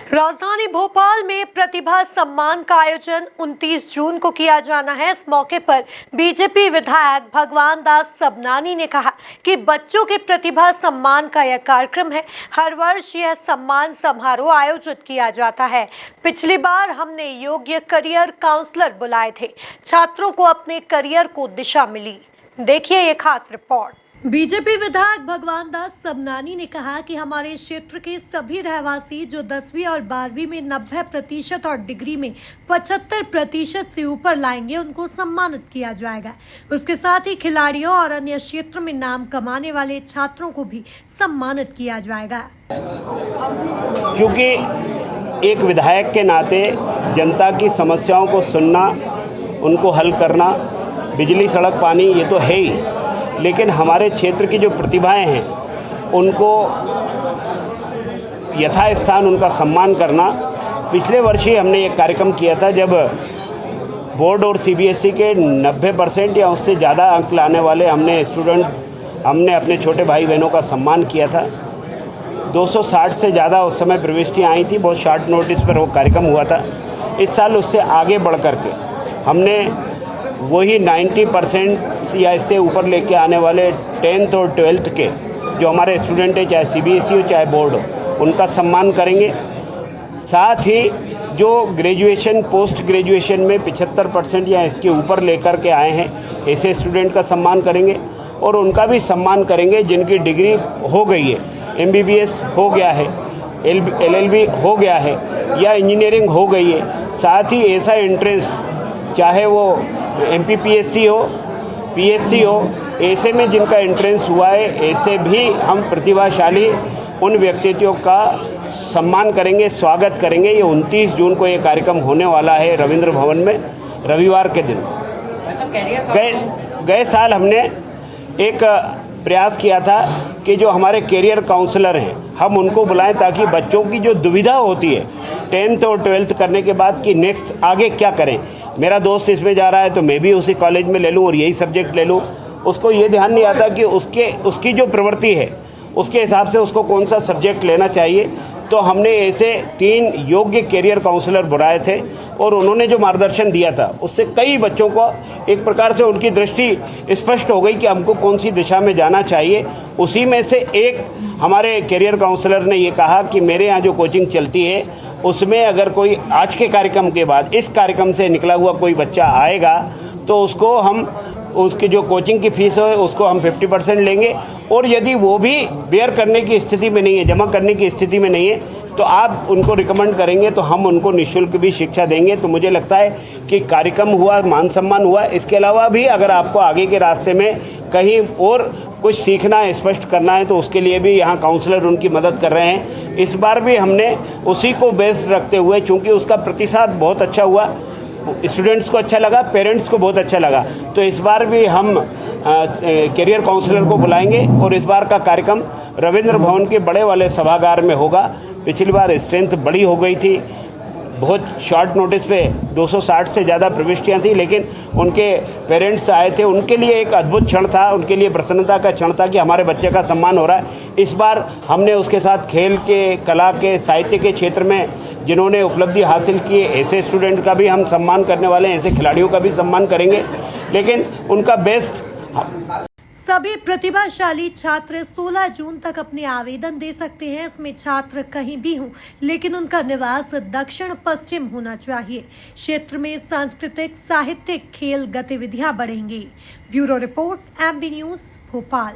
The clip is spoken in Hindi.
राजधानी भोपाल में प्रतिभा सम्मान का आयोजन 29 जून को किया जाना है। इस मौके पर बीजेपी विधायक भगवान दास सबनानी ने कहा कि बच्चों के प्रतिभा सम्मान का यह कार्यक्रम है। हर वर्ष यह सम्मान समारोह आयोजित किया जाता है। पिछली बार हमने योग्य करियर काउंसलर बुलाए थे। छात्रों को अपने करियर को दिशा मिली। देखिए ये खास रिपोर्ट। बीजेपी विधायक भगवान दास सबनानी ने कहा कि हमारे क्षेत्र के सभी रहवासी जो 10वीं और 12वीं में 90% और डिग्री में 75% से ऊपर लाएंगे, उनको सम्मानित किया जाएगा। उसके साथ ही खिलाड़ियों और अन्य क्षेत्र में नाम कमाने वाले छात्रों को भी सम्मानित किया जाएगा। क्योंकि एक विधायक के नाते जनता की समस्याओं को सुनना, उनको हल करना, बिजली, सड़क, पानी ये तो है ही, लेकिन हमारे क्षेत्र की जो प्रतिभाएं हैं उनको यथास्थान उनका सम्मान करना। पिछले वर्ष ही हमने एक कार्यक्रम किया था जब बोर्ड और सीबीएसई के 90% या उससे ज़्यादा अंक लाने वाले हमने अपने छोटे भाई बहनों का सम्मान किया था। 260 से ज़्यादा उस समय प्रविष्टियाँ आई थी। बहुत शॉर्ट नोटिस पर वो कार्यक्रम हुआ था। इस साल उससे आगे बढ़ कर के हमने वही 90% या इससे ऊपर लेके आने वाले 10th और 12th के जो हमारे स्टूडेंट हैं, चाहे सीबीएसई हो चाहे बोर्ड हो, उनका सम्मान करेंगे। साथ ही जो ग्रेजुएशन, पोस्ट ग्रेजुएशन में 75% या इसके ऊपर लेकर के आए हैं, ऐसे स्टूडेंट का सम्मान करेंगे और उनका भी सम्मान करेंगे जिनकी डिग्री हो गई है, MBBS हो गया है, LLB हो गया है या इंजीनियरिंग हो गई है। साथ ही ऐसा एंट्रेंस, चाहे वो MPPSC हो, PSC हो, ऐसे में जिनका एंट्रेंस हुआ है, ऐसे भी हम प्रतिभाशाली उन व्यक्तित्वों का सम्मान करेंगे, स्वागत करेंगे। ये 29 जून को ये कार्यक्रम होने वाला है रविंद्र भवन में, रविवार के दिन। गए साल हमने एक प्रयास किया था कि जो हमारे कैरियर काउंसलर हैं हम उनको बुलाएं ताकि बच्चों की जो दुविधा होती है 10th और 12th करने के बाद कि नेक्स्ट आगे क्या करें, मेरा दोस्त इसमें जा रहा है तो मैं भी उसी कॉलेज में ले लूँ और यही सब्जेक्ट ले लूँ। उसको ये ध्यान नहीं आता कि उसकी जो प्रवृत्ति है उसके हिसाब से उसको कौन सा सब्जेक्ट लेना चाहिए। तो हमने ऐसे 3 योग्य कैरियर काउंसलर बुलाए थे और उन्होंने जो मार्गदर्शन दिया था उससे कई बच्चों को एक प्रकार से उनकी दृष्टि स्पष्ट हो गई कि हमको कौन सी दिशा में जाना चाहिए। उसी में से एक हमारे कैरियर काउंसलर ने ये कहा कि मेरे यहाँ जो कोचिंग चलती है उसमें अगर कोई आज के कार्यक्रम के बाद इस कार्यक्रम से निकला हुआ कोई बच्चा आएगा तो उसको हम उसकी जो कोचिंग की फ़ीस है उसको हम 50% लेंगे और यदि वो भी बेयर करने की स्थिति में नहीं है, जमा करने की स्थिति में नहीं है, तो आप उनको रिकमेंड करेंगे तो हम उनको निःशुल्क भी शिक्षा देंगे। तो मुझे लगता है कि कार्यक्रम हुआ, मान सम्मान हुआ। इसके अलावा भी अगर आपको आगे के रास्ते में कहीं और कुछ सीखना है, स्पष्ट करना है, तो उसके लिए भी यहाँ काउंसलर उनकी मदद कर रहे हैं। इस बार भी हमने उसी को बेस रखते हुए, चूँकि उसका प्रतिसाद बहुत अच्छा हुआ, स्टूडेंट्स को अच्छा लगा, पेरेंट्स को बहुत अच्छा लगा, तो इस बार भी हम कैरियर काउंसलर को बुलाएंगे और इस बार का कार्यक्रम रविंद्र भवन के बड़े वाले सभागार में होगा। पिछली बार स्ट्रेंथ बड़ी हो गई थी, बहुत शॉर्ट नोटिस पे 260 से ज़्यादा प्रविष्टियाँ थी, लेकिन उनके पेरेंट्स आए थे, उनके लिए एक अद्भुत क्षण था, उनके लिए प्रसन्नता का क्षण था कि हमारे बच्चे का सम्मान हो रहा है। इस बार हमने उसके साथ खेल के, कला के, साहित्य के क्षेत्र में जिन्होंने उपलब्धि हासिल की है, ऐसे स्टूडेंट का भी हम सम्मान करने वाले हैं, ऐसे खिलाड़ियों का भी सम्मान करेंगे, लेकिन उनका बेस्ट। सभी प्रतिभाशाली छात्र 16 जून तक अपने आवेदन दे सकते हैं। इसमें छात्र कहीं भी हों, लेकिन उनका निवास दक्षिण पश्चिम होना चाहिए। क्षेत्र में सांस्कृतिक, साहित्यिक, खेल गतिविधियां बढ़ेंगी। Bureau report, MB news, Bhopal.